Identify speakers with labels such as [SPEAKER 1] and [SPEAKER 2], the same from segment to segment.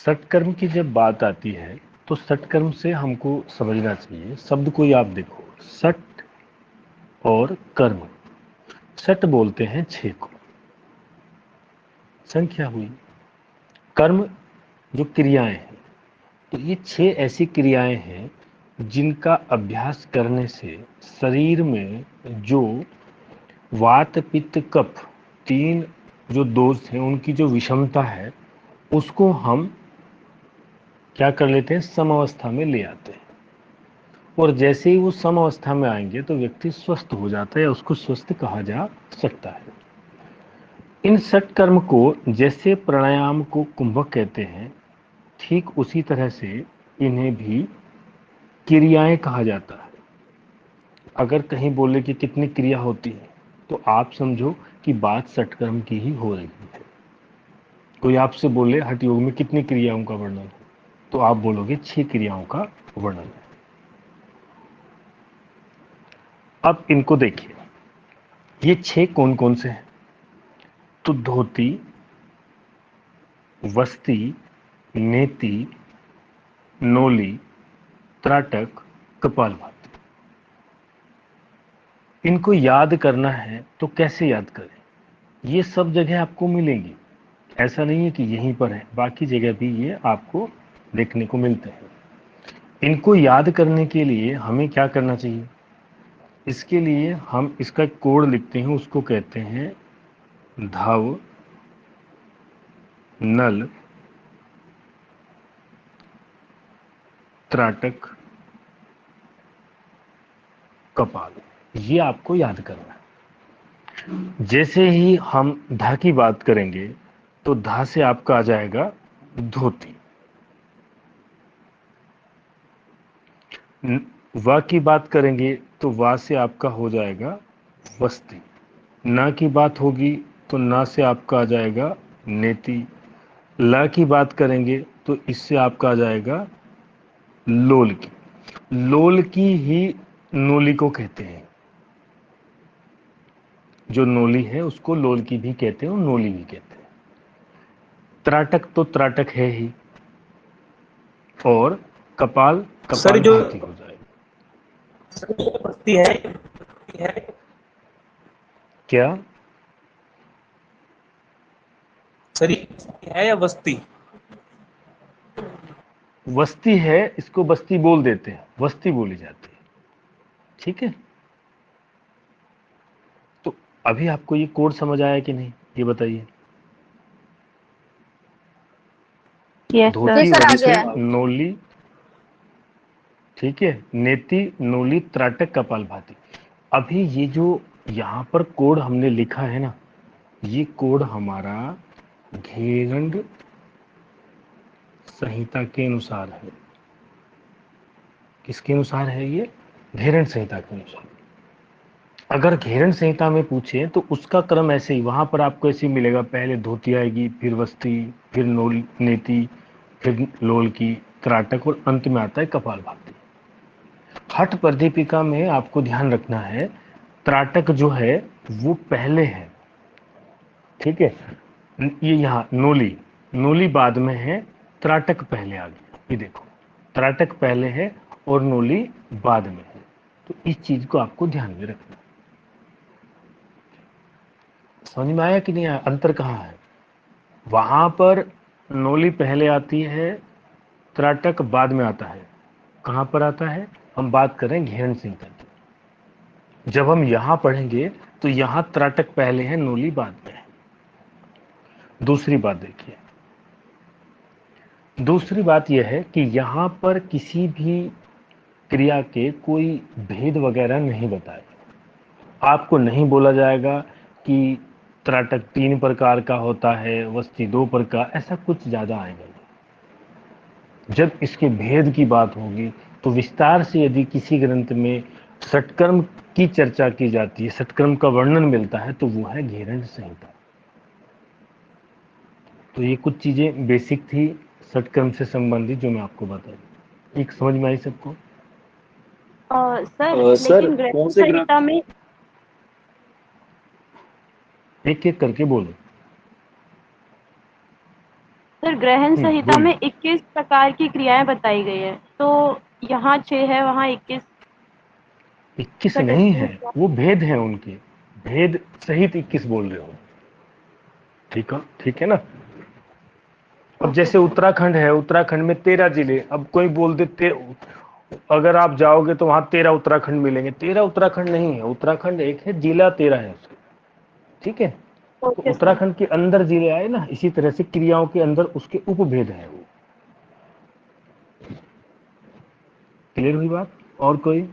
[SPEAKER 1] सत्कर्म की जब बात आती है तो सत्कर्म से हमको समझना चाहिए, शब्द को ही आप देखो, सट और कर्म। सट बोलते हैं 6 को, संख्या हुई। कर्म जो क्रियाएं हैं, तो ये 6 ऐसी क्रियाएं हैं जिनका अभ्यास करने से शरीर में जो वात पित्त कफ 3 जो दोष हैं उनकी जो विषमता है उसको हम क्या कर लेते हैं, समअवस्था में ले आते हैं। और जैसे ही वो समअवस्था में आएंगे तो व्यक्ति स्वस्थ हो जाता है या उसको स्वस्थ कहा जा सकता है। इन सत्कर्म को जैसे प्राणायाम को कुंभक कहते हैं, ठीक उसी तरह से इन्हें भी क्रियाएं कहा जाता है। अगर कहीं बोले कि कितनी क्रिया होती है तो आप समझो कि बात सत्कर्म की ही हो रही है। कोई आपसे बोले हठ योग में कितनी क्रियाओं का वर्णन है, तो आप बोलोगे 6 क्रियाओं का वर्णन है। अब इनको देखिए, ये 6 कौन कौन से हैं? तो धोती, वस्ती, नेति, नोली, त्राटक, कपालभाति। इनको याद करना है तो कैसे याद करें? ये सब जगह आपको मिलेंगी, ऐसा नहीं है कि यहीं पर है, बाकी जगह भी ये आपको देखने को मिलते हैं। इनको याद करने के लिए हमें क्या करना चाहिए? इसके लिए हम इसका कोड लिखते हैं, उसको कहते हैं धव, नल, त्राटक, कपाल। ये आपको याद करना है। जैसे ही हम धा की बात करेंगे तो धा से आपका आ जाएगा धोती। वा की बात करेंगे तो वा से आपका हो जाएगा वस्ती। ना की बात होगी तो ना से आपका आ जाएगा नेति। ला की बात करेंगे तो इससे आपका आ जाएगा लोल की। लोल की ही नोली को कहते हैं, जो नोली है उसको लोल की भी कहते हैं और नोली भी कहते हैं। त्राटक तो त्राटक है ही, और कपाल
[SPEAKER 2] सर
[SPEAKER 1] कपाल
[SPEAKER 2] जो
[SPEAKER 1] भाती हो जाएगा।
[SPEAKER 2] बस्ती है
[SPEAKER 1] क्या?
[SPEAKER 2] सर, ये है या बस्ती?
[SPEAKER 1] वस्ती है, इसको बस्ती बोल देते हैं, वस्ती बोली जाती है। ठीक है, तो अभी आपको ये कोड समझ आया कि नहीं, ये बताइए।
[SPEAKER 3] Yes sir.
[SPEAKER 1] धोती,
[SPEAKER 4] सर आ
[SPEAKER 1] वस्ती,
[SPEAKER 4] गया।
[SPEAKER 1] नोली, ठीक है, नेति, नोली, त्राटक, कपाल भाती। अभी ये जो यहाँ पर कोड हमने लिखा है ना, ये कोड हमारा घेरंड संहिता के अनुसार है। किसके अनुसार है ये? घेरंड संहिता के अनुसार। अगर घेरंड संहिता में पूछे तो उसका क्रम ऐसे ही, वहां पर आपको ऐसे ही मिलेगा, पहले धोती आएगी, फिर वस्ती, फिर नोल नेति, फिर लोल की, त्राटक, और अंत में आता है कपालभाति। हठ प्रदीपिका में आपको ध्यान रखना है, त्राटक जो है वो पहले है, ठीक है। ये यहाँ नोली, नोली बाद में है, त्राटक पहले आ गया। ये देखो, त्राटक पहले है और नोली बाद में है, तो इस चीज को आपको ध्यान में रखना। समझ में आया कि नहीं आया? अंतर कहाँ है? वहां पर नोली पहले आती है, त्राटक बाद में आता है। कहां पर आता है? हम बात करें घेरन संहिता की। जब हम यहां पढ़ेंगे तो यहां त्राटक पहले है, नोली बाद में है। दूसरी बात देखिए, दूसरी बात यह है कि यहां पर किसी भी क्रिया के कोई भेद वगैरह नहीं बताए। आपको नहीं बोला जाएगा कि त्राटक 3 प्रकार का होता है, वस्ती 2 प्रकार, ऐसा कुछ ज्यादा आएगा नहीं। जब इसके भेद की बात होगी तो विस्तार से यदि किसी ग्रंथ में सत्कर्म की चर्चा की जाती है, सत्कर्म का वर्णन मिलता है, तो वो है घेरंड संहिता। तो ये कुछ चीजें बेसिक थी सत्कर्म से संबंधित जो मैं आपको बताई। एक समझ में आई सबको?
[SPEAKER 3] सर
[SPEAKER 2] सर
[SPEAKER 3] लेकिन
[SPEAKER 2] कौन
[SPEAKER 3] ग्रंथ
[SPEAKER 2] से
[SPEAKER 3] संहिता में
[SPEAKER 1] एक एक करके बोलो।
[SPEAKER 3] सर सर ग्रहण संहिता में
[SPEAKER 1] बोलिए।
[SPEAKER 3] 21 प्रकार की क्रियाएं बताई गई है, तो यहाँ 6 है, वहाँ 21।
[SPEAKER 1] 21
[SPEAKER 3] इसका
[SPEAKER 1] नहीं
[SPEAKER 3] टेस्टिंग
[SPEAKER 1] है,
[SPEAKER 3] क्या
[SPEAKER 1] वो भेद है उनके, भेद सहित 21 बोल रहे हो। ठीक है ना।
[SPEAKER 3] है?
[SPEAKER 1] अब
[SPEAKER 3] ओके
[SPEAKER 1] जैसे
[SPEAKER 3] सर।
[SPEAKER 1] उत्तराखंड है, उत्तराखंड में 13 जिले, अब कोई बोल दे अगर आप जाओगे तो वहां 13 उत्तराखंड मिलेंगे, 13 उत्तराखंड नहीं है, उत्तराखंड एक है, जिला 13 है उसके। ठीक है। तो
[SPEAKER 3] ओके सर।
[SPEAKER 1] उत्तराखंड के अंदर जिले आए ना, इसी तरह से क्रियाओं के अंदर उसके उपभेद है वो। क्लियर हुई बात? और कोई?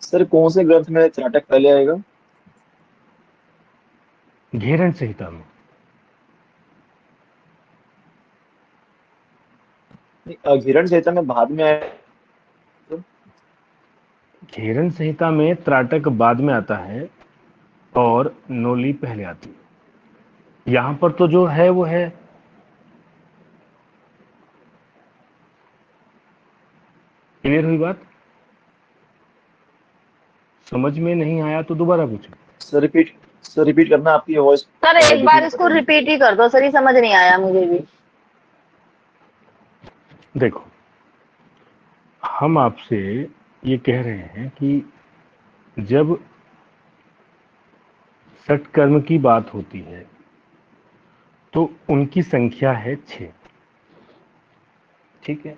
[SPEAKER 4] सर कौन से ग्रंथ में त्राटक पहले आएगा?
[SPEAKER 1] घेरन संहिता में।
[SPEAKER 4] घिरण संहिता में बाद में आएगा तो?
[SPEAKER 1] घेरन संहिता में त्राटक बाद में आता है और नोली पहले आती है। यहां पर तो जो है वो है। क्लियर हुई बात? समझ में नहीं आया तो दोबारा पूछो।
[SPEAKER 4] सर रिपीट करना, आपकी वॉइस
[SPEAKER 5] सर एक बार
[SPEAKER 4] धीमी पड़
[SPEAKER 5] इसको
[SPEAKER 4] रही है।
[SPEAKER 5] रिपीट ही कर दो सर, ये समझ नहीं आया मुझे भी।
[SPEAKER 1] देखो, हम आपसे ये कह रहे हैं कि जब षटकर्म की बात होती है तो उनकी संख्या है 6। ठीक है।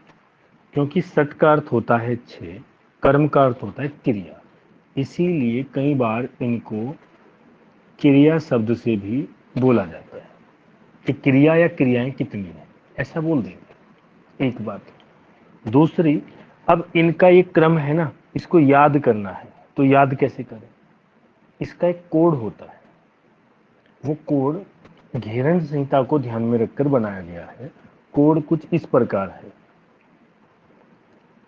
[SPEAKER 1] क्योंकि सट का अर्थ होता है 6, कर्म का अर्थ होता है क्रिया, इसीलिए कई बार इनको क्रिया शब्द से भी बोला जाता है कि क्रिया या क्रियाएं कितनी हैं, ऐसा बोल देंगे। एक बात। दूसरी, अब इनका ये क्रम है ना, इसको याद करना है, तो याद कैसे करें? इसका एक कोड होता है। वो कोड घेरन संहिता को ध्यान में रखकर बनाया गया है। कोड कुछ इस प्रकार है: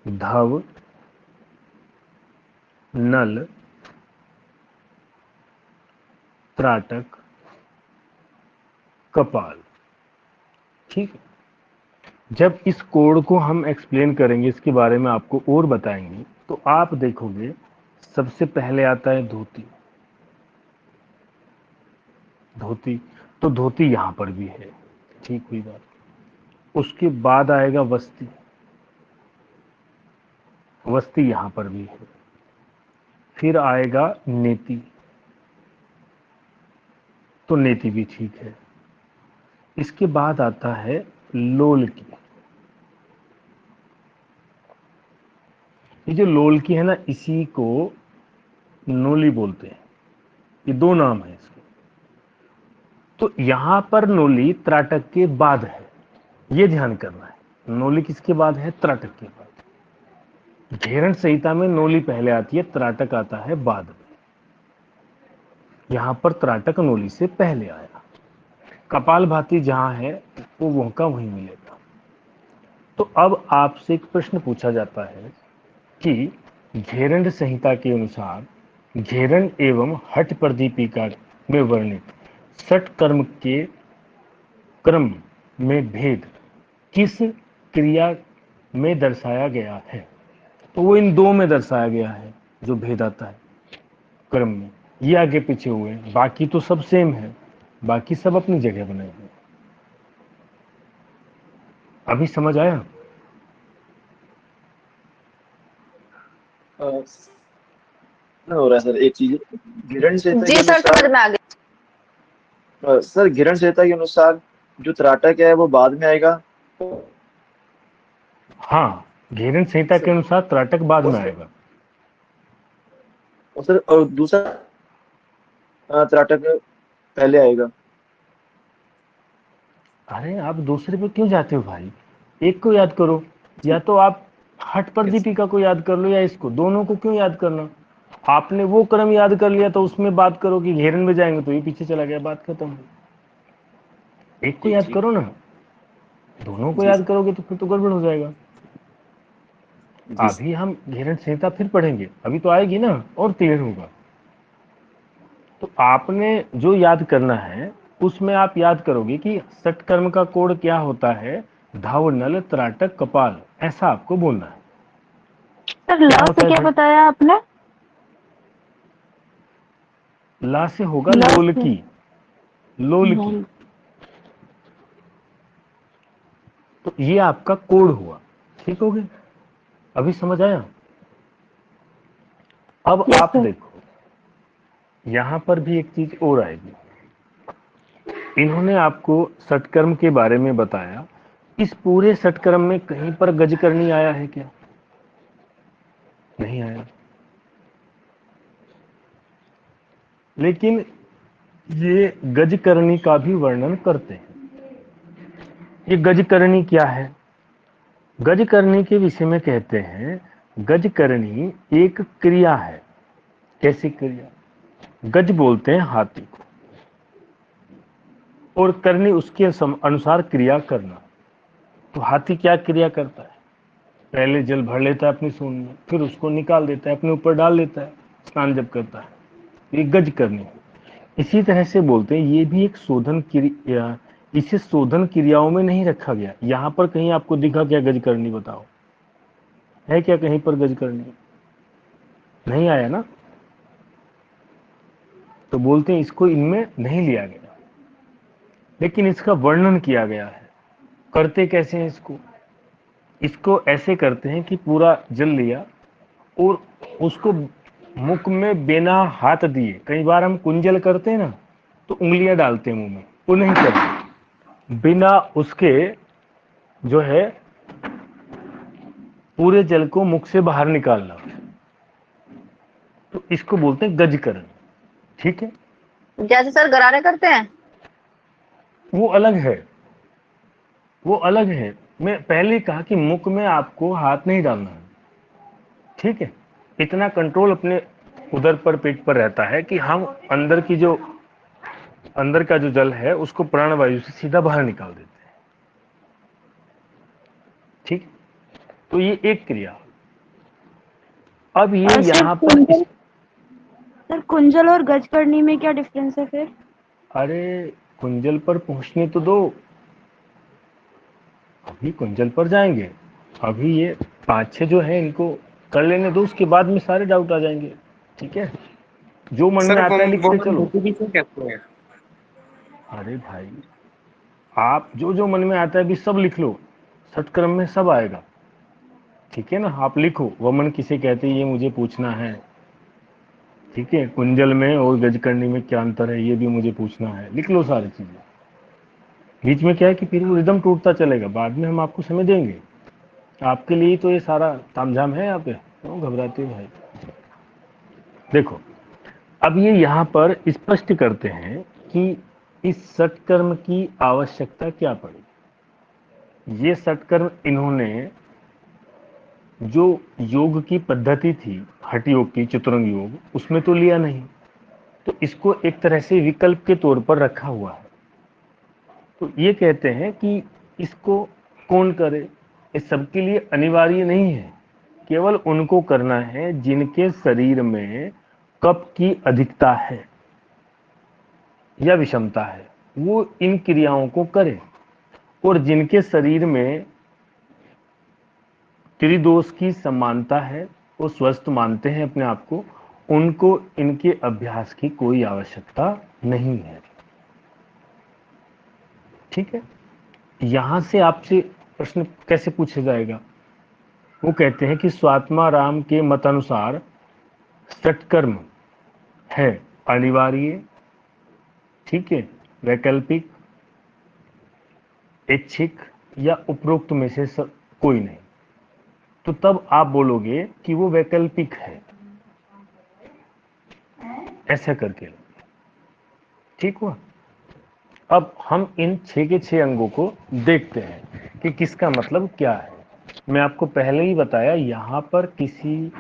[SPEAKER 1] धव, नल, त्राटक, कपाल। ठीक है। जब इस कोड को हम एक्सप्लेन करेंगे, इसके बारे में आपको और बताएंगे, तो आप देखोगे सबसे पहले आता है धोती। धोती, तो धोती यहां पर भी है। ठीक हुई बात। उसके बाद आएगा वस्ती। वस्ती यहां पर भी है। फिर आएगा नेति, तो नेति भी ठीक है। इसके बाद आता है लोल की। ये जो लोल की है ना, इसी को नोली बोलते हैं। ये दो नाम है इसके। तो यहां पर नोली त्राटक के बाद है, ये ध्यान करना है। नोली किसके बाद है? त्राटक के बाद। घेरन संहिता में नोली पहले आती है, त्राटक आता है बाद में। यहां पर त्राटक नोली से पहले आया। कपालभाति जहां है वो वह का वहीं मिलेगा। तो अब आपसे एक प्रश्न पूछा जाता है कि घेरन संहिता के अनुसार घेरन एवं हठ प्रदीपिका में वर्णित षट कर्म के क्रम में भेद किस क्रिया में दर्शाया गया है? तो वो इन दो में दर्शाया गया है जो भेद आता है क्रम में। ये आगे पीछे हुए हैं, बाकी तो सब सेम है, बाकी सब अपनी जगह बने हुए हैं। अभी समझ आया?
[SPEAKER 4] हो रहा है सर एक चीज। घिरण संहिता के
[SPEAKER 5] जी सर समझ
[SPEAKER 4] अनुसार
[SPEAKER 5] में आ गया।
[SPEAKER 4] सर घिरण संहिता के अनुसार जो त्राटक है वो बाद में आएगा।
[SPEAKER 1] हाँ, घेरन संहिता के
[SPEAKER 4] सर
[SPEAKER 1] अनुसार त्राटक बाद
[SPEAKER 4] और
[SPEAKER 1] में
[SPEAKER 4] सर
[SPEAKER 1] आएगा।
[SPEAKER 4] और दूसरा त्राटक पहले आएगा।
[SPEAKER 1] अरे आप दूसरे पे क्यों जाते हो भाई? एक को याद करो, या तो आप हठ पर दीपिका को याद कर लो या इसको, दोनों को क्यों याद करना? आपने वो क्रम याद कर लिया तो उसमें बात करो कि घेरन में जाएंगे तो ये पीछे चला गया, बात खत्म। एक को
[SPEAKER 4] ठीक
[SPEAKER 1] याद
[SPEAKER 4] ठीक
[SPEAKER 1] करो ना, दोनों को
[SPEAKER 4] जी
[SPEAKER 1] याद
[SPEAKER 4] सर
[SPEAKER 1] करोगे तो फिर तो गड़बड़ हो जाएगा।
[SPEAKER 4] जी सर।
[SPEAKER 1] अभी हम घेरन संहिता फिर पढ़ेंगे, अभी तो आएगी ना और क्लियर होगा। तो आपने जो याद करना है उसमें आप याद करोगे कि सटकर्म का कोड क्या होता है, धव, नल, त्राटक, कपाल, ऐसा आपको बोलना है।
[SPEAKER 3] सर
[SPEAKER 1] क्या
[SPEAKER 3] ला
[SPEAKER 1] होता
[SPEAKER 3] से
[SPEAKER 1] है
[SPEAKER 3] क्या
[SPEAKER 1] भाई?
[SPEAKER 3] बताया आपने?
[SPEAKER 1] ला से होगा
[SPEAKER 3] ला
[SPEAKER 1] लोल
[SPEAKER 3] से
[SPEAKER 1] की। लोल की।
[SPEAKER 3] लोल।
[SPEAKER 1] तो ये आपका कोड हुआ। ठीक हो गया, अभी समझ आया? अब
[SPEAKER 3] यस
[SPEAKER 1] आप
[SPEAKER 3] सर।
[SPEAKER 1] देखो यहां पर भी एक चीज और आएगी। इन्होंने आपको षटकर्म के बारे में बताया, इस पूरे षटकर्म में कहीं पर गजकर्णी आया है क्या? नहीं आया। लेकिन ये गजकर्णी का भी वर्णन करते हैं। ये गजकर्णी क्या है? गजकर्णी के विषय में कहते हैं, गजकर्णी एक क्रिया है। कैसी क्रिया? गज बोलते हैं हाथी को, और करनी उसके अनुसार क्रिया करना। तो हाथी क्या क्रिया करता है? पहले जल भर लेता है अपनी सूंड में, फिर उसको निकाल देता है, अपने ऊपर डाल लेता है स्नान जब करता है। ये गज करनी। इसी तरह से बोलते हैं ये भी एक शोधन क्रिया। इसे शोधन क्रियाओं में नहीं रखा गया। यहां पर कहीं आपको दिखा क्या गज करनी? बताओ, है क्या कहीं पर गज करनी? नहीं आया ना? तो बोलते हैं इसको इनमें नहीं लिया गया, लेकिन इसका वर्णन किया गया है। करते कैसे हैं इसको? इसको ऐसे करते हैं कि पूरा जल लिया और उसको मुख में बिना हाथ दिए, कई बार हम कुंजल करते हैं ना तो उंगलियां डालते हैं मुंह में, वो नहीं करते। बिना उसके जो है पूरे जल को मुख से बाहर निकालना, तो इसको बोलते हैं गजकरण। ठीक है,
[SPEAKER 5] जैसे सर गरारे करते हैं।
[SPEAKER 1] वो अलग है, वो अलग है। मैं पहले कहा कि मुख में आपको हाथ नहीं डालना है। ठीक है, इतना कंट्रोल अपने उदर पर, पेट पर रहता है कि हम अंदर का जो जल है उसको प्राणवायु से सीधा बाहर निकाल देते हैं। ठीक, तो ये एक क्रिया। अब ये यहाँ पर
[SPEAKER 3] सर कुंजल और गजकर्णी में क्या डिफरेंस है फिर?
[SPEAKER 1] अरे कुंजल पर पहुंचने तो दो, अभी कुंजल पर जाएंगे। अभी ये 5-6 जो है इनको कर लेने दो, उसके बाद में सारे डाउट आ जाएंगे। ठीक है, जो मन में
[SPEAKER 2] सर
[SPEAKER 1] आता है लिखते
[SPEAKER 2] वमन
[SPEAKER 1] चलो।
[SPEAKER 2] धोती किसे कहते हैं?
[SPEAKER 1] अरे भाई, आप जो जो मन में आता है भी सब लिख लो, षटक्रम में सब आएगा। ठीक है ना, आप लिखो वमन किसे कहते हैं, ये मुझे पूछना है। ठीक है, कुंजल में और गजकर्णी में क्या अंतर है ये भी मुझे पूछना है। लिख लो सारी चीजें। बीच में क्या है कि फिर वो रिदम टूटता चलेगा, बाद में हम आपको समय देंगे। आपके लिए तो ये सारा तामझाम है यहाँ पे, क्यों घबराते हो भाई? देखो, अब ये यहाँ पर स्पष्ट करते हैं कि इस सत्कर्म की आवश्यकता क्या पड़ी। ये सत्कर्म इन्होंने जो योग की पद्धति थी, हठ योग की, चतुरंग योग, उसमें तो लिया नहीं, तो इसको एक तरह से विकल्प के तौर पर रखा हुआ है। तो ये कहते हैं कि इसको कौन करे, इस सबके लिए अनिवार्य नहीं है, केवल उनको करना है जिनके शरीर में कफ की अधिकता है या विषमता है, वो इन क्रियाओं को करे। और जिनके शरीर में त्रिदोष की समानता है, वो स्वस्थ मानते हैं अपने आप को, उनको इनके अभ्यास की कोई आवश्यकता नहीं है। ठीक है, यहां से आपसे प्रश्न कैसे पूछा जाएगा? वो कहते हैं कि स्वात्मा राम के मतानुसार सत्कर्म है अनिवार्य, ठीक है, वैकल्पिक, ऐच्छिक या उपरोक्त में से कोई नहीं। तो तब आप बोलोगे कि वो वैकल्पिक है, ऐसा करके। ठीक हुआ? अब हम इन 6 के 6 अंगों को देखते हैं कि किसका मतलब क्या है। मैं आपको पहले ही बताया, यहां पर किसी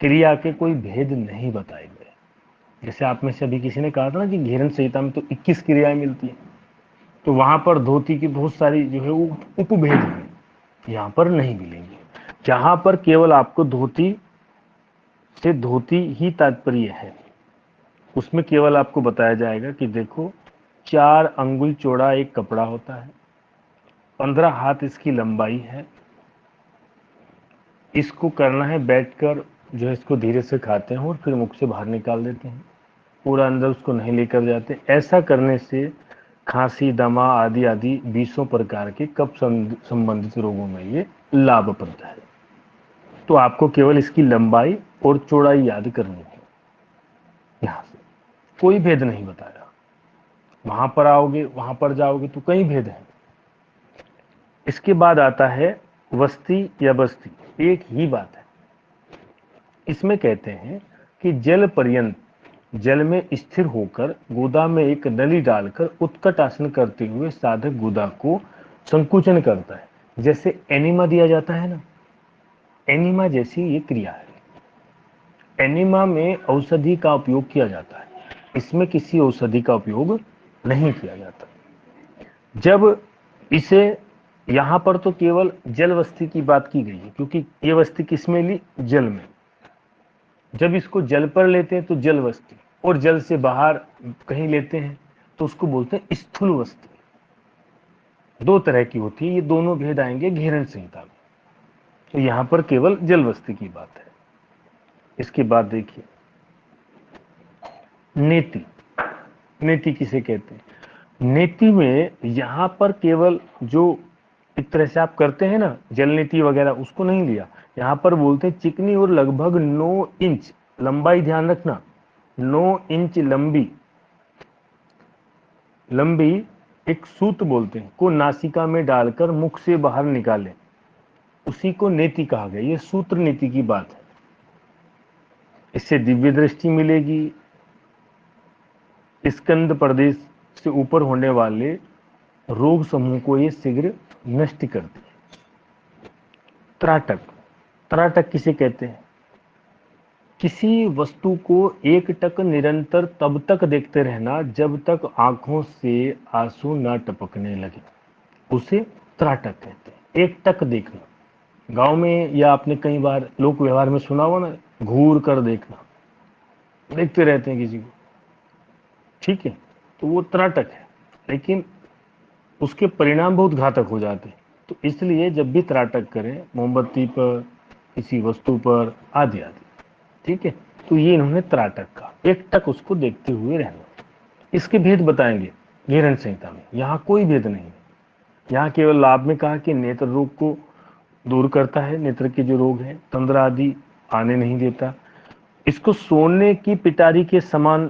[SPEAKER 1] क्रिया के कोई भेद नहीं बताए गए। जैसे आप में से अभी किसी ने कहा था ना कि घेरन संहिता में तो 21 क्रियाएं मिलती हैं, तो वहां पर धोती की बहुत सारी जो है वो उपभेद है, यहां पर नहीं मिलेंगे। जहां पर केवल आपको धोती से धोती ही तात्पर्य है, उसमें केवल आपको बताया जाएगा कि देखो 4 अंगुल चौड़ा एक कपड़ा होता है, 15 हाथ इसकी लंबाई है, इसको करना है बैठकर, जो है इसको धीरे से खाते हैं और फिर मुख से बाहर निकाल देते हैं, पूरा अंदर उसको नहीं लेकर जाते। ऐसा करने से खांसी, दमा आदि आदि 20 प्रकार के कफ संबंधित रोगों में ये लाभप्रद है। तो आपको केवल इसकी लंबाई और चौड़ाई याद करनी है। यहां से कोई भेद नहीं बताया। वहां पर आओगे, वहां पर जाओगे तो कई भेद हैं। इसके बाद आता है वस्ती या बस्ती, एक ही बात है। इसमें कहते हैं कि जल पर्यंत, जल में स्थिर होकर गोदा में एक नली डालकर उत्कट आसन करते हुए साधक गोदा को संकुचन करता है। जैसे एनिमा दिया जाता है ना, एनिमा जैसी ये क्रिया है। एनिमा में औषधि का उपयोग किया जाता है, इसमें किसी औषधि का उपयोग नहीं किया जाता। जब इसे यहां पर तो केवल जल वस्ती की बात की गई है, क्योंकि ये वस्ती किसमें ली? जल में। जब इसको जल पर लेते हैं तो जल वस्ती, और जल से बाहर कहीं लेते हैं तो उसको बोलते हैं स्थूल वस्ती। दो तरह की होती है, ये दोनों भेद आएंगे घेरन संहिता में। तो यहां पर केवल जल वस्ती की बात है। इसके बाद देखिए नेति। नेति किसे कहते हैं? नेति में यहां पर केवल जो एक तरह से आप करते हैं ना जल नीति वगैरह, उसको नहीं लिया। यहां पर बोलते हैं चिकनी और लगभग 9 इंच लंबाई, ध्यान रखना 9 इंच लंबी लंबी एक सूत बोलते हैं, को नासिका में डालकर मुख से बाहर निकालें, उसी को नेति कहा गया। ये सूत्र नीति की बात है। इससे दिव्य दृष्टि मिलेगी। स्कंद प्रदेश से ऊपर होने वाले रोग समूह को ये शीघ्र नष्ट करती है। त्राटक। त्राटक किसे कहते हैं? किसी वस्तु को एक टक निरंतर तब तक देखते रहना जब तक आंखों से आंसू ना टपकने लगे, उसे त्राटक कहते हैं। एक टक देखना, गांव में या आपने कई बार लोक व्यवहार में सुना हुआ ना, घूर कर देखना, देखते रहते हैं किसी को, ठीक है, तो वो त्राटक है। लेकिन उसके परिणाम बहुत घातक हो जाते हैं। तो इसलिए जब भी त्राटक करें, मोमबत्ती पर, किसी वस्तु पर, आदि आदि, ठीक है, तो ये इन्होंने त्राटक का एक टक उसको देखते हुए रहना। इसके भेद बताएंगे घेरन संहिता में। यहाँ कोई भेद नहीं है। यहाँ केवल लाभ में कहा कि नेत्र रोग को दूर करता है, नेत्र के जो रोग हैं, तंद्रा आदि आने नहीं देता। इसको सोने की पिटारी के समान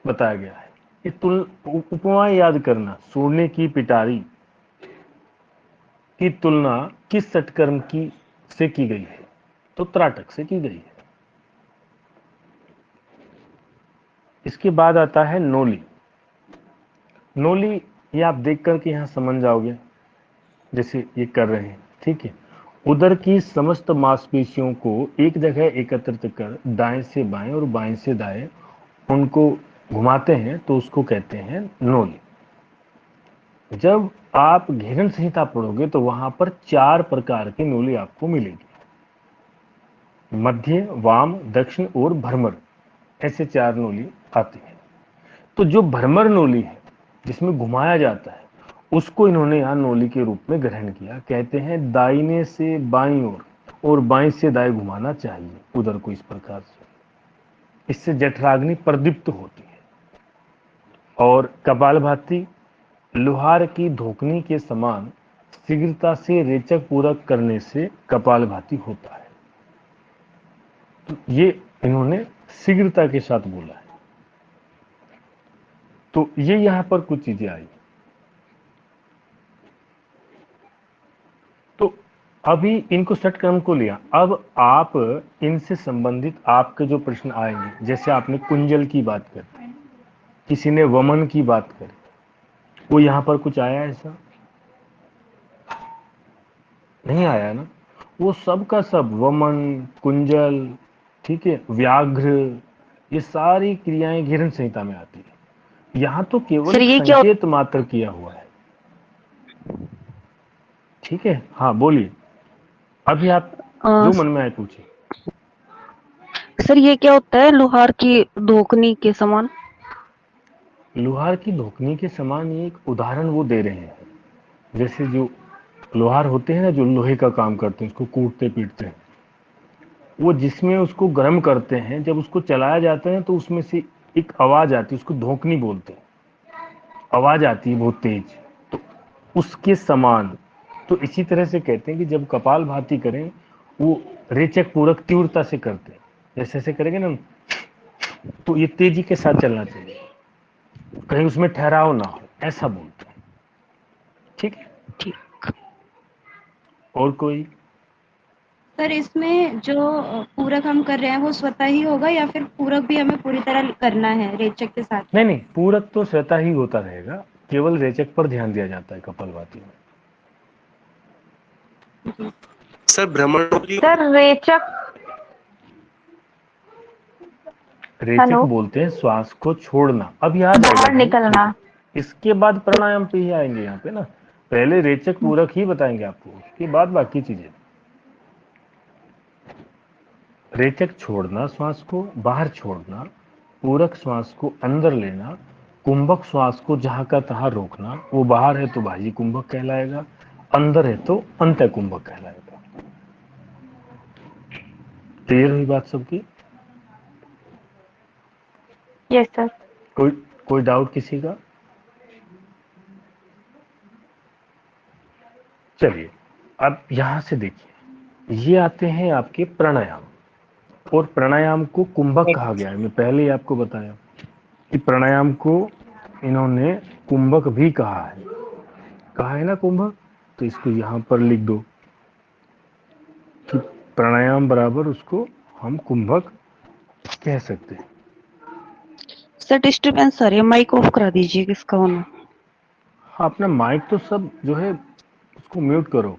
[SPEAKER 1] बताया गया है। ये उपमा याद करना, सोने की पिटारी की तुलना किस सटकर्म की से की गई है? तो त्राटक से की गई है। इसके बाद आता है नोली। नोली ये आप देख करके यहां समझ जाओगे, जैसे ये कर रहे हैं, ठीक है। उदर की समस्त मांसपेशियों को एक जगह एकत्रित कर दाएं से बाएं और बाएं से दाएं उनको घुमाते हैं, तो उसको कहते हैं नोली। जब आप घेरन संहिता पढ़ोगे तो वहां पर 4 प्रकार की नोली आपको मिलेगी। मध्य, वाम, दक्षिण और भ्रमर, ऐसे 4 नोली आती है। तो जो भ्रमर नोली है, जिसमें घुमाया जाता है, उसको इन्होंने यहाँ नोली के रूप में ग्रहण किया। कहते हैं दाहिने से बाईं ओर और बाईं से दाएं घुमाना चाहिए उधर को, इस प्रकार से। इससे जठराग्नि प्रदीप्त होती है। और कपालभाति लोहार की धोकनी के समान शीघ्रता से रेचक पूरक करने से कपालभाति होता है। तो ये इन्होंने शीघ्रता के साथ बोला है। तो ये यहां पर कुछ चीजें आई। तो अभी इनको षटकर्म को लिया। अब आप इनसे संबंधित आपके जो प्रश्न आएंगे, जैसे आपने कुंजल की बात करी, किसी ने वमन की बात करी, वो यहां पर कुछ आया ऐसा नहीं आया ना। वो सब का सब वमन, कुंजल, ठीक है, व्याघ्र, ये सारी क्रियाएं घेरन संहिता में आती है। यहाँ तो केवल
[SPEAKER 5] सर, ये क्या
[SPEAKER 1] संकेत मात्र किया हुआ है, ठीक है। हाँ बोलिए, अभी आप जो मन में आए पूछिए।
[SPEAKER 5] सर ये क्या होता है लोहार की धोकनी के समान?
[SPEAKER 1] लोहार की धोकनी के समान ये एक उदाहरण वो दे रहे हैं। जैसे जो लोहार होते हैं ना, जो लोहे का काम करते हैं, उसको कूटते पीटते हैं, वो जिसमें उसको गर्म करते हैं, जब उसको चलाया जाता है तो उसमें से एक आवाज आती है, उसको धोकनी बोलते हैं। आवाज आती है बहुत तेज, तो उसके समान। तो इसी तरह से कहते हैं कि जब कपालभाति करें वो रेचक पूरक तीव्रता से करते हैं, जैसे ऐसे करेंगे ना तो ये तेजी के साथ चलना चाहिए, कहीं उसमें ठहराव ना हो, ऐसा बोलते हैं। ठीक है,
[SPEAKER 5] ठीक।
[SPEAKER 1] और कोई?
[SPEAKER 3] सर इसमें जो पूरक हम कर रहे हैं वो स्वतः ही होगा या फिर पूरक भी हमें पूरी तरह करना है रेचक के साथ?
[SPEAKER 1] नहीं नहीं, पूरक तो स्वतः ही होता रहेगा, केवल रेचक पर ध्यान दिया जाता है कपालभाति में।
[SPEAKER 2] सर भ्रमणध्वनि
[SPEAKER 5] सर रेचक,
[SPEAKER 1] रेचक
[SPEAKER 5] हेलो,
[SPEAKER 1] बोलते हैं श्वास को छोड़ना। अब याद आएगा
[SPEAKER 5] बाहर
[SPEAKER 1] भाई,
[SPEAKER 5] निकलना।
[SPEAKER 1] इसके बाद प्राणायाम पे ही आएंगे यहाँ पे ना, पहले रेचक पूरक ही बताएंगे आपको, उसके बाद बाकी चीजें। रेचक छोड़ना, श्वास को बाहर छोड़ना, पूरक श्वास को अंदर लेना, कुंभक श्वास को जहां का तहां रोकना, वो बाहर है तो बाह्य कुंभक कहलाएगा, अंदर है तो अंत कुंभक कहलाएगा। क्लियर हुई बात सबकी?
[SPEAKER 5] Yes sir.
[SPEAKER 1] कोई कोई डाउट किसी का? चलिए अब यहां से देखिए, ये आते हैं आपके प्राणायाम, और प्राणायाम को कुंभक कहा गया है। मैं पहले ही आपको बताया कि प्राणायाम को इन्होंने कुंभक भी कहा है ना कुंभक, तो इसको यहां पर लिख दो कि प्राणायाम बराबर उसको हम कुंभक कह सकते हैं।
[SPEAKER 5] सर डिस्टरबेंस आ रही है, माइक ऑफ करा दीजिए किसका होना।
[SPEAKER 1] हाँ, अपना माइक तो सब जो है उसको म्यूट करो,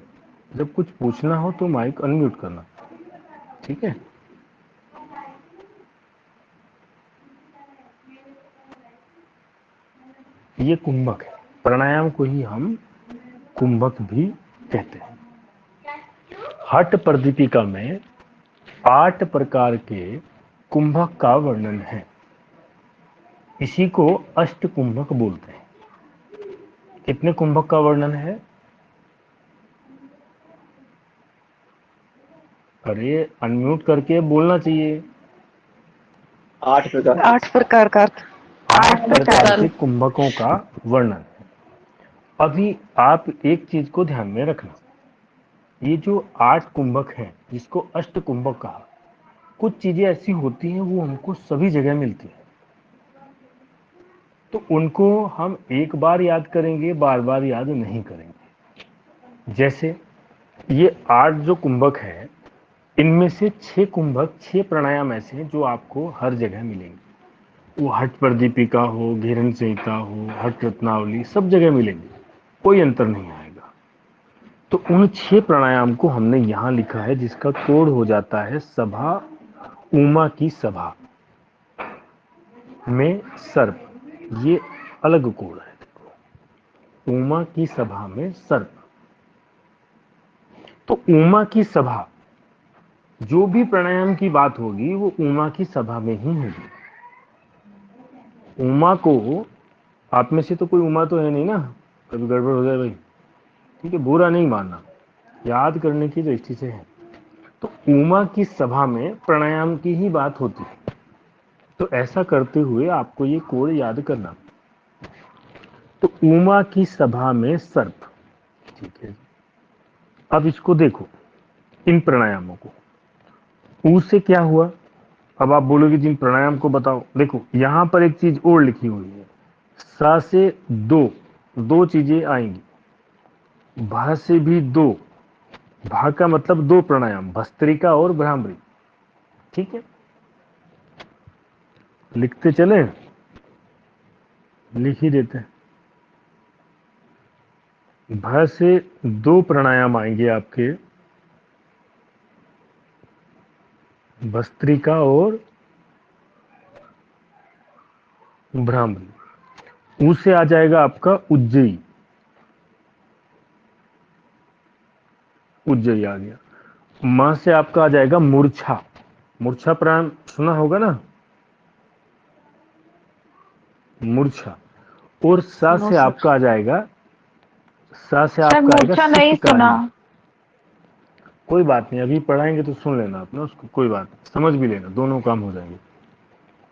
[SPEAKER 1] जब कुछ पूछना हो तो माइक अनम्यूट करना, ठीक है? ये कुंभक है, प्राणायाम को ही हम कुंभक भी कहते हैं। हठ प्रदीपिका में 8 प्रकार के कुंभक का वर्णन है, इसी को अष्ट कुंभक बोलते हैं। कितने कुंभक का वर्णन है? अरे अनम्यूट करके बोलना चाहिए।
[SPEAKER 4] 8 प्रकार।
[SPEAKER 5] 8 प्रकार का।
[SPEAKER 1] 8 प्रकार के कुंभकों का वर्णन है। अभी आप एक चीज को ध्यान में रखना, ये जो 8 कुंभक हैं जिसको अष्ट कुंभक कहा, कुछ चीजें ऐसी होती हैं वो हमको सभी जगह मिलती हैं, तो उनको हम एक बार याद करेंगे, बार बार याद नहीं करेंगे। जैसे ये 8 जो कुंभक हैं, इनमें से 6 कुंभक, 6 प्राणायाम ऐसे हैं जो आपको हर जगह मिलेंगे। वो हठ प्रदीपिका हो, घिरन संहिता हो, हठ रत्नावली, सब जगह मिलेंगे, कोई अंतर नहीं आएगा। तो उन 6 प्राणायाम को हमने यहां लिखा है, जिसका कोड हो जाता है सभा, उमा की सभा में सर्प, ये अलग कोड है। देखो, उमा की सभा में सर्प। तो उमा की सभा, जो भी प्राणायाम की बात होगी वो उमा की सभा में ही होगी। उमा को, आप में से तो कोई उमा तो है नहीं ना, कभी गड़बड़ हो जाए भाई, ठीक है? बुरा नहीं मानना, याद करने की दृष्टि से है। तो उमा की सभा में प्राणायाम की ही बात होती है, तो ऐसा करते हुए आपको ये कोड याद करना। तो उमा की सभा में सर्प, ठीक है? अब इसको देखो, इन प्राणायामों को, ऊ से क्या हुआ? अब आप बोलोगे जिन प्राणायाम को बताओ, देखो यहां पर एक चीज और लिखी हुई है, सा से दो चीजें आएंगी, भा से भी दो, भा का मतलब 2 प्राणायाम, भस्त्रिका और भ्रामरी, ठीक है? लिखते चले, लिख ही देते हैं। भ से 2 प्राणायाम आएंगे आपके, भस्त्रिका और भ्रामरी। ऊ से आ जाएगा आपका उज्जयी, उज्जयी आ गया। म से आपका आ जाएगा मूर्छा, मूर्छा प्राणायाम सुना होगा ना, मूर्छा। और सा से आपका आ जाएगा, सा से आपका आएगा सिद्धकारी। कोई बात नहीं, अभी पढ़ाएंगे तो सुन लेना आपने उसको, कोई बात नहीं, समझ भी लेना, दोनों काम हो जाएंगे,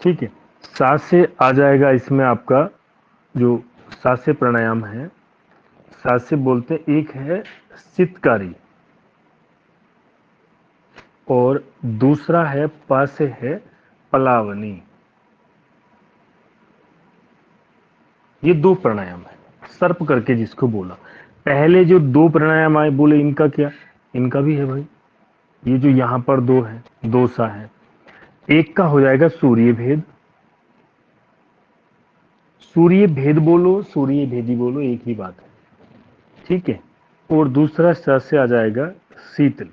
[SPEAKER 1] ठीक है? सा से आ जाएगा इसमें आपका जो सा से प्राणायाम है, सा से बोलते हैं। एक है शीतकारी और दूसरा है पा से है पलावनी। ये दो प्राणायाम है, सर्प करके जिसको बोला। पहले जो दो प्राणायाम आए बोले इनका क्या, इनका भी है भाई। ये जो यहां पर दो है, दो सा है, एक का हो जाएगा सूर्य भेद। सूर्य भेद बोलो, सूर्य भेदी बोलो, एक ही बात है, ठीक है। और दूसरा स से आ जाएगा शीतल।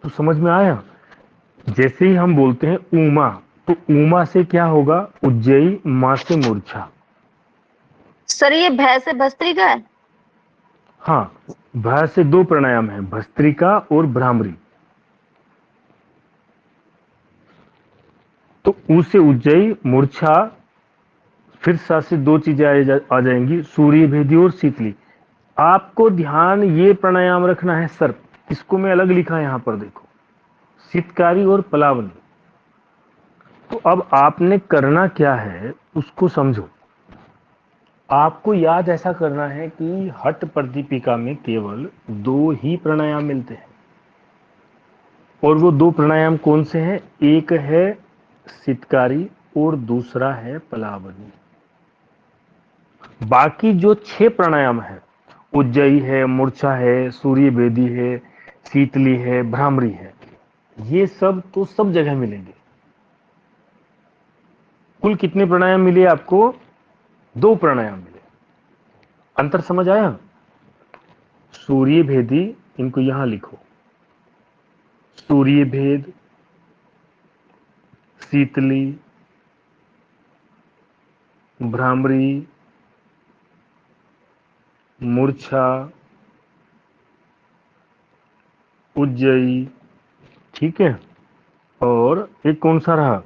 [SPEAKER 1] तो समझ में आया। जैसे ही हम बोलते हैं उमा, तो उमा से क्या होगा, उज्जयी, मां से मूर्छा।
[SPEAKER 6] सर ये भय से भस्त्रिका है।
[SPEAKER 1] हाँ, भा से दो प्राणायाम है, भस्त्रिका और भ्रामरी। तो ऊ से उज्जयी, मूर्छा, फिर सा से दो चीजें आ जाएंगी, सूर्य भेदी और शीतली। आपको ध्यान ये प्राणायाम रखना है सर्प, इसको मैं अलग लिखा है यहां पर देखो, शीतकारी और पलावनी। तो अब आपने करना क्या है उसको समझो। आपको याद ऐसा करना है कि हठ प्रदीपिका में केवल दो ही प्राणायाम मिलते हैं। और वो दो प्राणायाम कौन से हैं, एक है शीतकारी और दूसरा है पलावनी। बाकी जो 6 प्राणायाम है, उज्जयी है, मूर्छा है, सूर्य भेदी है, शीतली है, भ्रामरी है, ये सब तो सब जगह मिलेंगे। कुल कितने प्राणायाम मिले आपको, 2 प्राणायाम मिले। अंतर समझ आया। सूर्य भेदी, इनको यहां लिखो, सूर्य भेद, शीतली, भ्रामरी, मूर्छा, उज्जयी, ठीक है। और एक कौन सा रहा,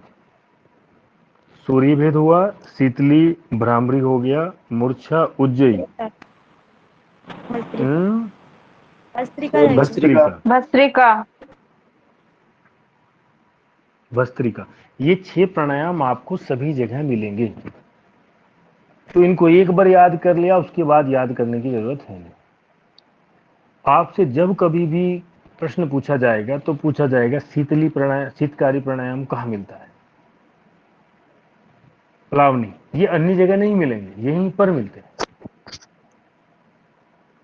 [SPEAKER 1] सूर्य भेद हुआ, शीतली, भ्रामरी हो गया, मूर्छा, उज्जयी,
[SPEAKER 3] भस्त्रिका रहेगा।
[SPEAKER 4] भस्त्रिका।
[SPEAKER 5] भस्त्रिका।
[SPEAKER 1] भस्त्रिका। ये 6 प्राणायाम आपको सभी जगह मिलेंगे। तो इनको एक बार याद कर लिया, उसके बाद याद करने की जरूरत है नहीं। आपसे जब कभी भी प्रश्न पूछा जाएगा तो पूछा जाएगा शीतली प्राणायाम, शीतकारी प्राणायाम कहाँ मिलता है, पलावनी, ये अन्य जगह नहीं मिलेंगे, यहीं पर मिलते हैं,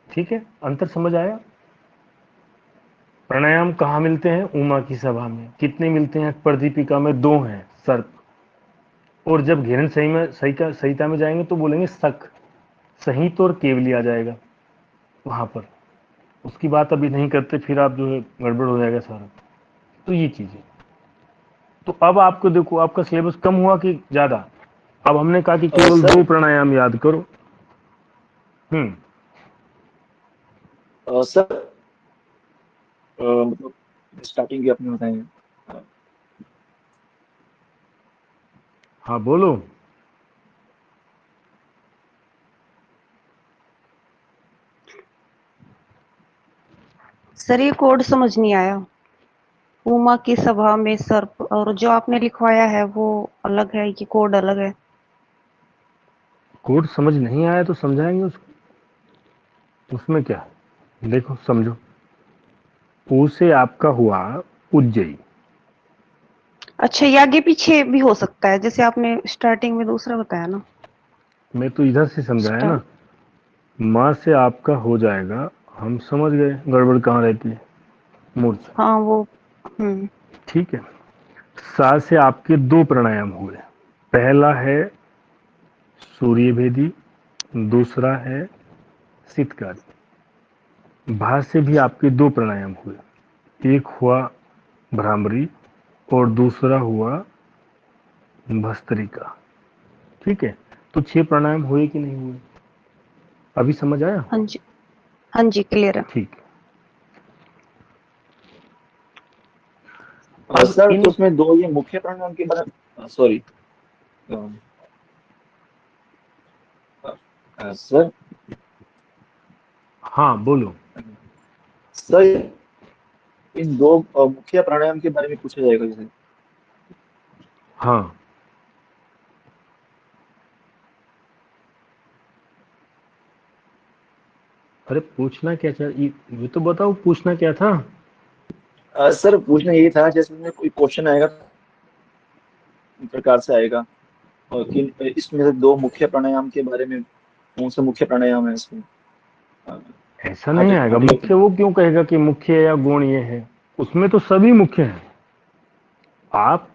[SPEAKER 1] ठीक है। अंतर समझ आया। प्राणायाम कहाँ मिलते हैं, उमा की सभा में। कितने मिलते हैं, प्रदीपिका में 2 हैं, सर्प। और जब घेरन संहिता में जाएंगे तो बोलेंगे सख, संहित और केवली आ जाएगा वहां पर। उसकी बात अभी नहीं करते, फिर आप जो है गड़बड़ हो जाएगा सारा। तो ये चीजें, तो अब आपको देखो आपका सिलेबस कम हुआ कि ज्यादा। अब हमने कहा कि केवल
[SPEAKER 4] सर
[SPEAKER 1] 2 प्राणायाम याद करो।
[SPEAKER 4] सर मतलब स्टार्टिंग की आपने बताई है।
[SPEAKER 1] हाँ बोलो।
[SPEAKER 5] सर ये कोड समझ नहीं आया। उमा की सभा में सर्प, और जो आपने लिखवाया है वो अलग है, ये कोड अलग है।
[SPEAKER 1] कोड समझ नहीं आया तो समझाएंगे उसको, उसमें क्या है? देखो समझो, ऊ से आपका हुआ उज्जयी।
[SPEAKER 5] अच्छा, ये आगे पीछे भी हो सकता है, जैसे आपने स्टार्टिंग में दूसरा बताया ना।
[SPEAKER 1] मैं तो इधर से समझाया ना।
[SPEAKER 5] स्टार्ट।
[SPEAKER 1] माँ से आपका हो जाएगा, हम समझ गए गड़बड़ कहाँ रहती है, मूर्छा,
[SPEAKER 5] हाँ वो। हम्म।
[SPEAKER 1] ठीक है। सा से आपके 2 प्राणायाम हुए, पहला है सूर्य भेदी, दूसरा है शीतकारी। भा से भी आपके 2 प्राणायाम हुए, एक हुआ भ्रामरी और दूसरा हुआ भस्त्रिका, ठीक है। तो 6 प्राणायाम हुए कि नहीं हुए, अभी समझ आया।
[SPEAKER 5] हाँ जी, हाँ जी, क्लियर है।
[SPEAKER 1] ठीक। अब
[SPEAKER 4] सर
[SPEAKER 1] इन,
[SPEAKER 4] तो उसमें दो ये मुख्य प्राणायाम के बारे, सॉरी सर।
[SPEAKER 1] हाँ बोलो।
[SPEAKER 4] सर इन दो मुख्य प्राणायाम के बारे में पूछा जाएगा जैसे।
[SPEAKER 1] हाँ, अरे पूछना क्या चाह ये तो बताओ, पूछना क्या था?
[SPEAKER 4] सर पूछना यही था, जैसे में कोई क्वेश्चन आएगा प्रकार से आएगा, और कि इसमें से दो मुख्य प्राणायाम के बारे में, कौन सा मुख्य प्राणायाम है इसमें? अ,
[SPEAKER 1] ऐसा नहीं आएगा।
[SPEAKER 4] अगले
[SPEAKER 1] मुख्य वो क्यों कहेगा कि मुख्य या गौण ये है? उसमें तो सभी मुख्य हैं। आप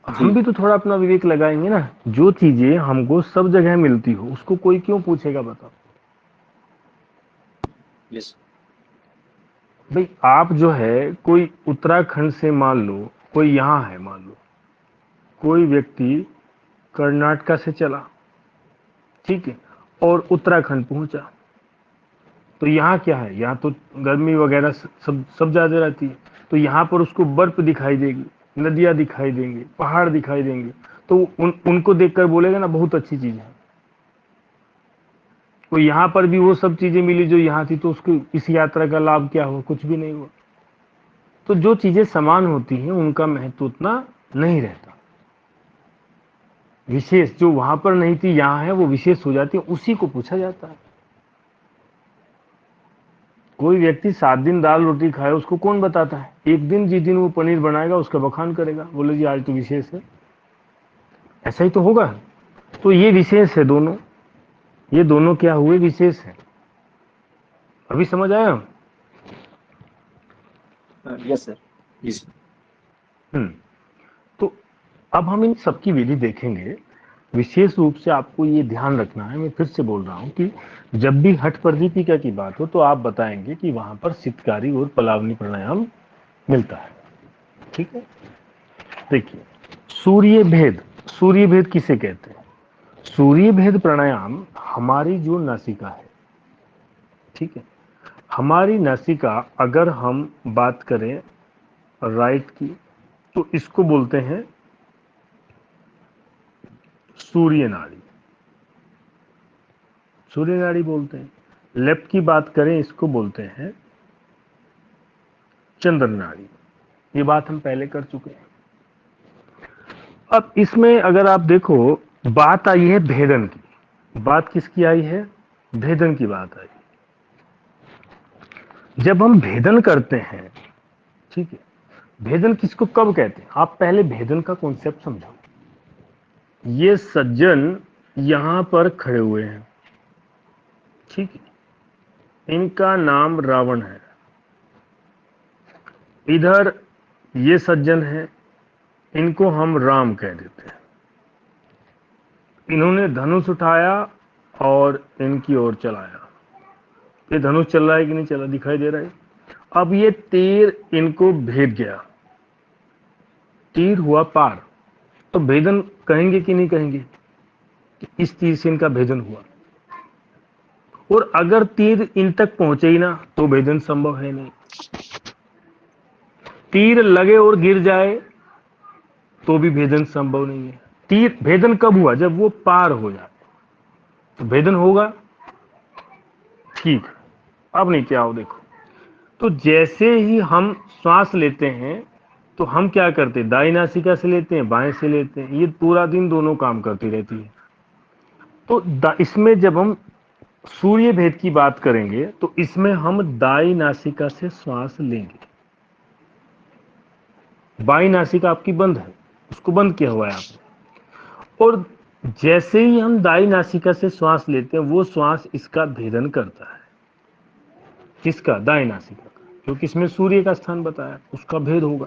[SPEAKER 4] जी
[SPEAKER 1] हम भी तो थोड़ा अपना विवेक लगाएंगे ना। जो चीजें हमको सब जगह मिलती हो उसको कोई क्यों पूछेगा, बताओ।
[SPEAKER 4] यस
[SPEAKER 1] भाई आप जो है, कोई उत्तराखंड से मान लो, कोई यहाँ है मान लो, कोई व्यक्ति कर्नाटका से चला, ठीक है, और उत्तराखंड पहुंचा, तो यहाँ क्या है? यहाँ तो गर्मी वगैरह सब ज्यादा रहती है, तो यहाँ पर उसको बर्फ दिखाई देगी, नदियां दिखाई देंगे, पहाड़ दिखाई देंगे, तो उनको देखकर बोलेगा ना बहुत अच्छी चीज है। तो यहाँ पर भी वो सब चीजें मिली जो यहाँ थी, तो उसको इस यात्रा का लाभ क्या हुआ? कुछ भी नहीं हुआ। तो जो चीजें समान होती हैं उनका महत्व उतना नहीं रहता। विशेष जो वहां पर नहीं थी यहाँ है, वो विशेष हो जाती है, उसी को पूछा जाता है। कोई व्यक्ति 7 दिन दाल रोटी खाए, उसको कौन बताता है? एक दिन जिस दिन वो पनीर बनाएगा उसका बखान करेगा, बोले जी आज तो विशेष है। ऐसा ही तो होगा। तो ये विशेष है दोनों, ये दोनों क्या हुए? विशेष है। अभी समझ आया?
[SPEAKER 4] Yes sir yes.
[SPEAKER 1] तो अब हम इन सबकी विधि देखेंगे। विशेष रूप से आपको ये ध्यान रखना है, मैं फिर से बोल रहा हूं कि जब भी हठ प्रदीपिका की बात हो तो आप बताएंगे कि वहां पर सितकारी और पलावनी प्राणायाम मिलता है। ठीक है, देखिए, सूर्य भेद। सूर्य भेद किसे कहते हैं? सूर्य भेद प्राणायाम हमारी जो नासिका है, ठीक है, हमारी नासिका, अगर हम बात करें राइट की, तो इसको बोलते हैं सूर्य नाड़ी। सूर्य नाड़ी बोलते हैं। लेफ्ट की बात करें, इसको बोलते हैं चंद्र नाड़ी। ये बात हम पहले कर चुके हैं। अब इसमें अगर आप देखो, बात आई है भेदन की। बात किसकी आई है? भेदन की बात आई। जब हम भेदन करते हैं, ठीक है, भेदन किसको कब कहते हैं? आप पहले भेदन का कॉन्सेप्ट समझो। ये सज्जन यहां पर खड़े हुए हैं, ठीक है, इनका नाम रावण है। इधर ये सज्जन है, इनको हम राम कह देते हैं। इन्होंने धनुष उठाया और इनकी ओर चलाया। ये धनुष चल रहा है कि नहीं चला? दिखाई दे रहा है। अब ये तीर इनको भेद गया, तीर हुआ पार, तो भेदन कहेंगे कि नहीं कहेंगे? इस तीर से इनका भेदन हुआ। और अगर तीर इन तक पहुंचे ही ना, तो भेदन संभव है नहीं। तीर लगे और गिर जाए तो भी भेदन संभव नहीं है। तीर भेदन कब हुआ? जब वो पार हो जाए तो भेदन होगा। ठीक, अब नीचे आओ, देखो। तो जैसे ही हम श्वास लेते हैं तो हम क्या करते हैं? दाई नासिका से लेते हैं, बाएं से लेते हैं। ये पूरा दिन दोनों काम करती रहती है। तो इसमें जब हम सूर्य भेद की बात करेंगे तो इसमें हम दाई नासिका से श्वास लेंगे। बाई नासिका आपकी बंद है, उसको बंद किया हुआ है आपने। और जैसे ही हम दाई नासिका से श्वास लेते हैं, वो श्वास इसका भेदन करता है। किसका? दाई नासिका का, क्योंकि इसमें सूर्य का स्थान बताया, उसका भेद होगा।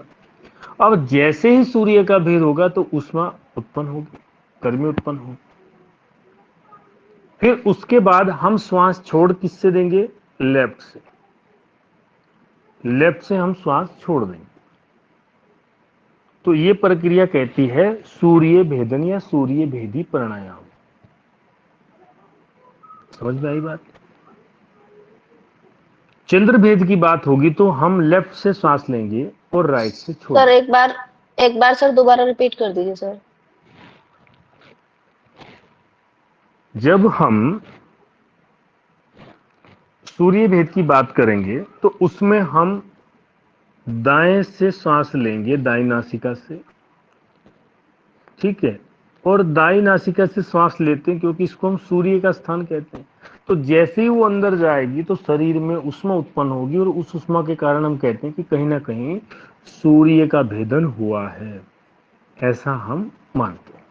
[SPEAKER 1] अब जैसे ही सूर्य का भेद होगा तो ऊष्मा उत्पन्न होगी, गर्मी उत्पन्न होगी। फिर उसके बाद हम श्वास छोड़ किससे देंगे? लेफ्ट से। लेफ्ट से हम श्वास छोड़ देंगे। तो ये प्रक्रिया कहती है सूर्य भेदन या सूर्य भेदी प्राणायाम। समझ में आई बात? चंद्र भेद की बात होगी तो हम लेफ्ट से श्वास लेंगे और राइट से छोड़
[SPEAKER 6] सर
[SPEAKER 1] देंगे।
[SPEAKER 6] एक बार सर दोबारा रिपीट कर दीजिए सर।
[SPEAKER 1] जब हम सूर्य भेद की बात करेंगे तो उसमें हम दाएं से श्वास लेंगे, दाई नासिका से, ठीक है, और दाई नासिका से श्वास लेते हैं, क्योंकि इसको हम सूर्य का स्थान कहते हैं। तो जैसे ही वो अंदर जाएगी तो शरीर में उष्मा उत्पन्न होगी, और उस उष्मा के कारण हम कहते हैं कि कहीं ना कहीं सूर्य का भेदन हुआ है, ऐसा हम मानते हैं।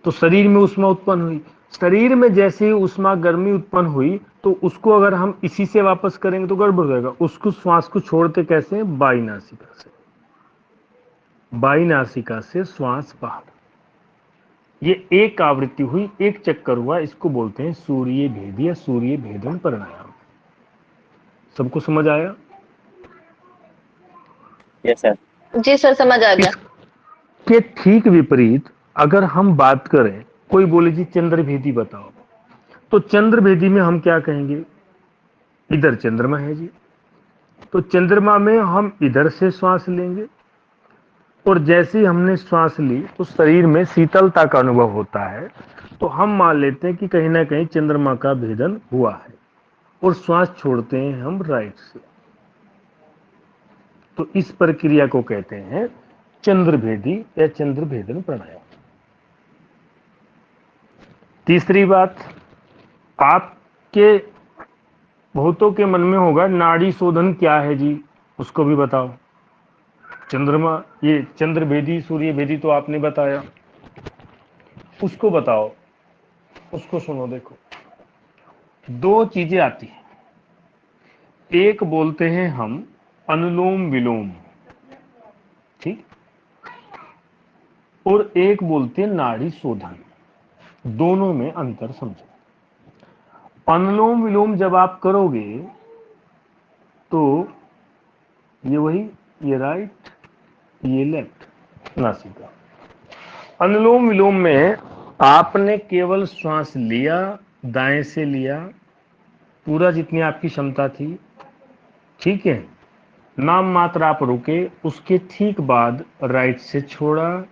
[SPEAKER 1] तो शरीर में उष्मा उत्पन्न हुई, शरीर में जैसे ही उष्मा गर्मी उत्पन्न हुई तो उसको अगर हम इसी से वापस करेंगे तो गड़बड़ हो जाएगा। उसको श्वास को छोड़ते कैसे हैं? बाई नासिका से। बाई नासिका से श्वास बाहर। ये एक आवृत्ति हुई, एक चक्कर हुआ, इसको बोलते हैं सूर्य भेद या सूर्य भेदन प्राणायाम। सबको समझ आया?
[SPEAKER 4] Yes sir.
[SPEAKER 6] जी सर, समझ आ गया।
[SPEAKER 1] इसके ठीक विपरीत अगर हम बात करें, कोई बोले जी चंद्रभेदी बताओ, तो चंद्रभेदी में हम क्या कहेंगे? इधर चंद्रमा है जी, तो चंद्रमा में हम इधर से श्वास लेंगे, और जैसे ही हमने श्वास ली तो शरीर में शीतलता का अनुभव होता है, तो हम मान लेते हैं कि कहीं ना कहीं चंद्रमा का भेदन हुआ है, और श्वास छोड़ते हैं हम राइट से। तो इस प्रक्रिया को कहते हैं चंद्रभेदी या चंद्रभेदन प्राणायाम। तीसरी बात, आपके बहुतों के मन में होगा नाड़ी शोधन क्या है जी, उसको भी बताओ। चंद्रमा, ये चंद्रभेदी सूर्यभेदी तो आपने बताया, उसको बताओ, उसको सुनो। देखो, दो चीजें आती हैं, एक बोलते हैं हम अनुलोम विलोम, ठीक, और एक बोलते हैं नाड़ी शोधन। दोनों में अंतर समझो। अनुलोम विलोम जब आप करोगे तो ये वही, ये राइट, ये लेफ्ट नासिका। अनुलोम विलोम में आपने केवल श्वास लिया, दाएं से लिया पूरा जितनी आपकी क्षमता थी, ठीक है, नाम मात्र आप रुके, उसके ठीक बाद राइट से छोड़ा,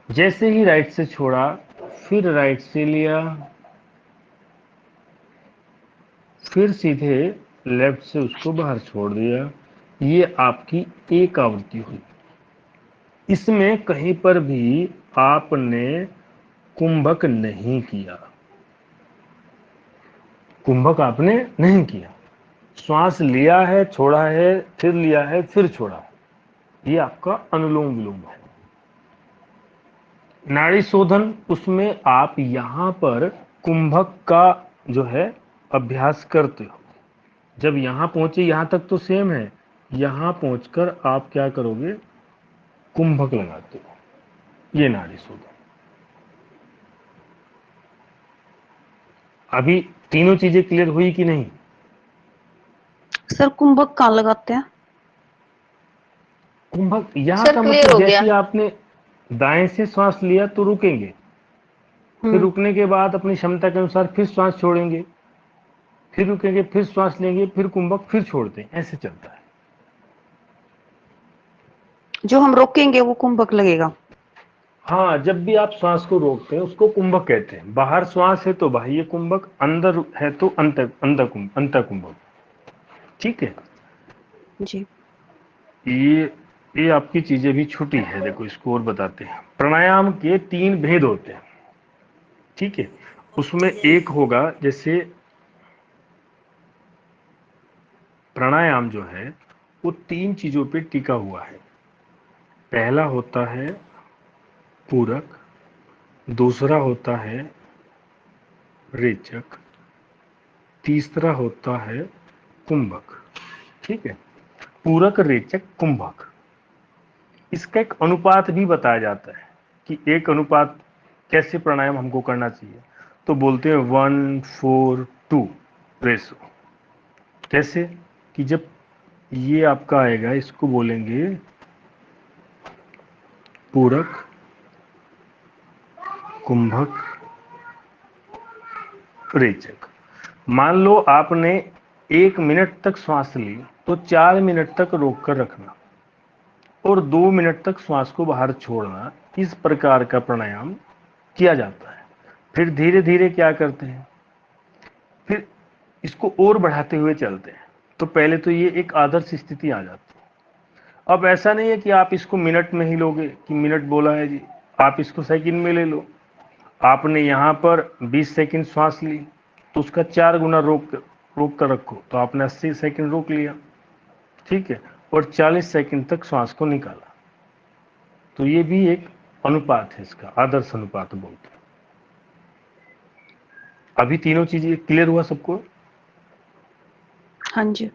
[SPEAKER 1] जैसे ही राइट से छोड़ा फिर राइट से लिया, फिर सीधे लेफ्ट से उसको बाहर छोड़ दिया। ये आपकी एक आवृत्ति हुई। इसमें कहीं पर भी आपने कुंभक नहीं किया, कुंभक आपने नहीं किया। श्वास लिया है, छोड़ा है, फिर लिया है, फिर छोड़ा है। ये आपका अनुलोम विलोम है। नाड़ी शोधन, उसमें आप यहां पर कुंभक का जो है अभ्यास करते हो। जब यहां पहुंचे, यहां तक तो सेम है, यहां पहुंचकर आप क्या करोगे? कुंभक लगाते हो। ये नाड़ी शोधन। अभी तीनों चीजें क्लियर हुई कि नहीं?
[SPEAKER 5] सर कुंभक कहाँ लगाते हैं?
[SPEAKER 1] कुंभक यहां
[SPEAKER 6] सर
[SPEAKER 1] का
[SPEAKER 6] क्लियर
[SPEAKER 1] मतलब
[SPEAKER 6] हो
[SPEAKER 1] जैसे
[SPEAKER 6] गया।
[SPEAKER 1] आपने दाएं से श्वास लिया तो रुकेंगे, फिर रुकने के बाद अपनी क्षमता के अनुसार फिर श्वास छोड़ेंगे, फिर रुकेंगे, फिर श्वास लेंगे, फिर कुंभक, फिर छोड़ते हैं, ऐसे चलता है।
[SPEAKER 5] जो हम रोकेंगे वो कुंभक लगेगा।
[SPEAKER 1] हाँ, जब भी आप श्वास को रोकते हैं उसको कुंभक कहते हैं। बाहर श्वास है तो बाह्य कुंभक, अंदर है तो अंतर कुंभक, ठीक है।
[SPEAKER 5] जी।
[SPEAKER 1] ये आपकी चीजें भी छोटी है, देखो इसको और बताते हैं। प्राणायाम के 3 भेद होते हैं, ठीक है। उसमें एक होगा, जैसे प्राणायाम जो है वो 3 चीजों पे टिका हुआ है। पहला होता है पूरक, दूसरा होता है रेचक, तीसरा होता है कुंभक, ठीक है। पूरक, रेचक, कुंभक, इसका एक अनुपात भी बताया जाता है कि एक अनुपात कैसे प्राणायाम हमको करना चाहिए। तो बोलते हैं 1:4:2 रेशो। कैसे? कि जब ये आपका आएगा, इसको बोलेंगे पूरक, कुंभक, रेचक। मान लो आपने 1 मिनट तक श्वास ली तो 4 मिनट तक रोक कर रखना, और 2 मिनट तक श्वास को बाहर छोड़ना। इस प्रकार का प्राणायाम किया जाता है। फिर धीरे धीरे क्या करते हैं, फिर इसको और बढ़ाते हुए चलते हैं। तो पहले तो ये एक आदर्श स्थिति आ जाती है, अब ऐसा नहीं है कि आप इसको मिनट में ही लोगे कि मिनट बोला है जी, आप इसको सेकंड में ले लो। आपने यहाँ पर 20 सेकंड श्वास ली तो उसका 4 गुना रोक कर रखो, तो आपने 80 सेकंड रोक लिया, ठीक है, और 40 सेकंड तक श्वास को निकाला। तो ये भी एक अनुपात है, इसका आदर्श अनुपात बोलते हैं। अभी तीनों चीजें क्लियर हुआ सबको?
[SPEAKER 5] हाँ जी।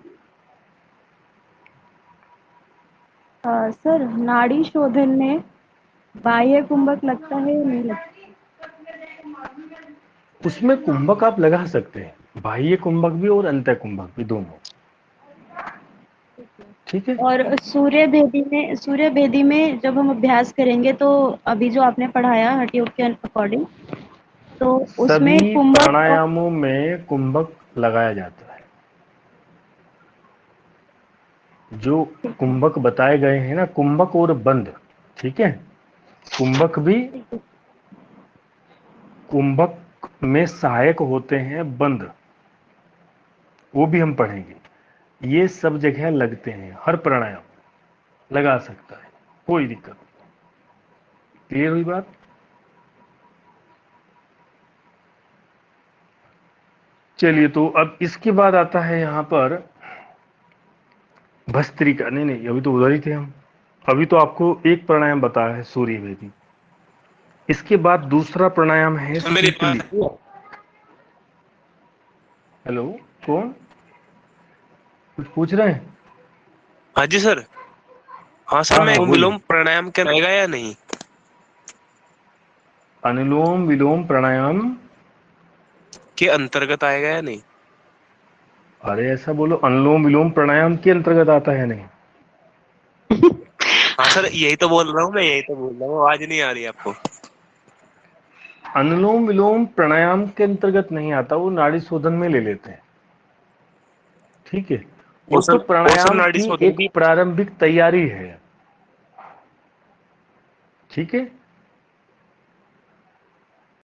[SPEAKER 3] सर नाड़ी शोधन में बाह्य कुंभक लगता है या नहीं लगता?
[SPEAKER 1] उसमें कुंभक आप लगा सकते हैं, बाह्य कुंभक भी और अंतः कुंभक भी, दोनों, ठीक है।
[SPEAKER 3] और सूर्य भेदी में जब हम अभ्यास करेंगे तो अभी जो आपने पढ़ाया हठयोग के अकॉर्डिंग, तो उसमें
[SPEAKER 1] सभी
[SPEAKER 3] कुंभक और
[SPEAKER 1] प्राणायामों में कुंभक लगाया जाता है। जो कुंभक बताए गए हैं ना, कुंभक और बंद, ठीक है, कुंभक भी, कुंभक में सहायक होते हैं बंद, वो भी हम पढ़ेंगे। ये सब जगह लगते हैं, हर प्राणायाम लगा सकता है, कोई दिक्कत नहीं। क्लियर हुई बात? चलिए, तो अब इसके बाद आता है यहाँ पर भस्त्रिका। नहीं, अभी तो उधर ही थे हम। अभी तो आपको एक प्राणायाम बताया है, सूर्य वेदी। इसके बाद दूसरा प्राणायाम है
[SPEAKER 2] मेरी
[SPEAKER 1] शीतली। हेलो, कौन कुछ पूछ रहे हैं?
[SPEAKER 2] हाँ जी सर। हाँ सर,
[SPEAKER 1] हाँ
[SPEAKER 2] मैं
[SPEAKER 1] हाँ,
[SPEAKER 2] अनुलोम
[SPEAKER 1] बोलिए।
[SPEAKER 2] विलोम प्राणायाम के रहेगा या नहीं?
[SPEAKER 1] अनुलोम विलोम प्राणायाम
[SPEAKER 2] के अंतर्गत आएगा या नहीं?
[SPEAKER 1] अरे ऐसा बोलो, अनुलोम विलोम प्राणायाम के अंतर्गत आता है नहीं?
[SPEAKER 2] हाँ सर, यही तो बोल रहा हूँ मैं, यही तो बोल रहा हूँ, आवाज नहीं आ रही आपको?
[SPEAKER 1] अनुलोम विलोम प्राणायाम के अंतर्गत नहीं आता, वो नाड़ी शोधन में ले लेते हैं, ठीक है। वो तो
[SPEAKER 2] ओसन
[SPEAKER 1] प्राणायाम
[SPEAKER 2] नाड़ी
[SPEAKER 1] की
[SPEAKER 2] शोधन
[SPEAKER 1] एक
[SPEAKER 2] भी।
[SPEAKER 1] प्रारंभिक तैयारी है, ठीक है।